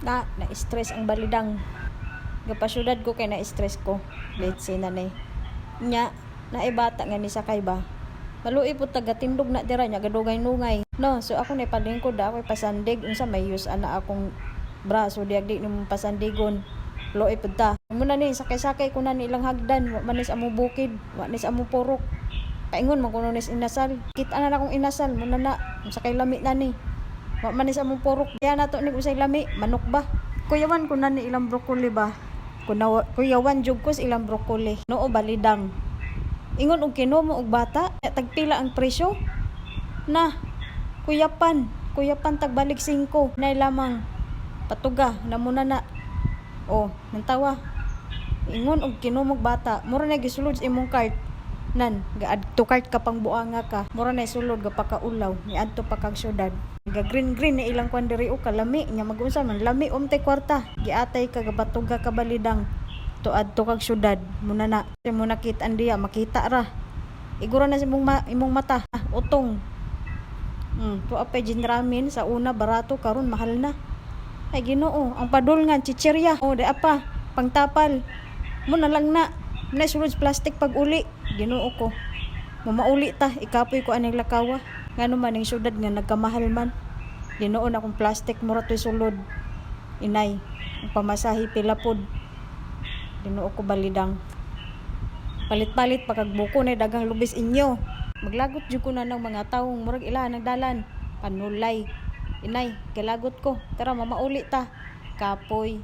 Na-stress ang balidang. Gapasyudad ko kay na-stress ko. Let's say nanay. Nya, naibata nga ni sakay ba? Maluwi po taga-tindog na dira niya, gadugay-nungay. No, so ako na palingkod ako pasandig. Unsa may use ana akong braso, diagdi ni mong pasandigon. Luwi po ta. Muna ni, sakay-sakay ko na ni ilang hagdan. Wa manis amo bukid, wa manis amo purok. Paingon, magkununis inasal. Kita na akong inasal, muna na. Sakay lami na ni. Wa manis amo purok. Kaya nato ni usay lami, manok ba? Kuyawan ko na ni ilang broccoli ba? Kuyawan jug ko sa ilang broccoli. Noo balidang. Ingon og kinumo og bata, tagpila ang presyo. Na, kuyapan tagbalik 5. Nay lamang patuga na muna na. Oh, nantawa. Ingon og kinumog bata, mura na gisulod sa imong cart. Nan, gaadto cart ka pang buanga ka. Mura na sulod ga pakaulaw, ni adto pa kag syudad. Ga green na ilang kwan diri o kalami nya mag-unsa man lami umtay kwarta. Giatay ka ga batuga ka balidang. To adto kag syudad muna na. Mo nakit-an diya makita ra. Igura na sa imong mata, utong. To apay ramen sa una barato karon mahal na. Ay Ginoo, ang padol nga chichirya. O di apa, pangtapal. Mo na lang na. Na sulod plastic pag uli. Ginoo ko. Mamauli ta, ikapoy ko aning lakawa. Ngano man ning syudad nga nagkamahal man. Ginoo na akong plastic mura to'y sulod. Inay, ang pamasahi pilapod. Ginoo ko balidang. Palit-palit pagkagbuko na dagang lubis inyo. Maglagot jud ko na ng mga taong murag ila nagdalan. Panulay. Inay, galagot ko. Tara mamauli ta. Kapoy.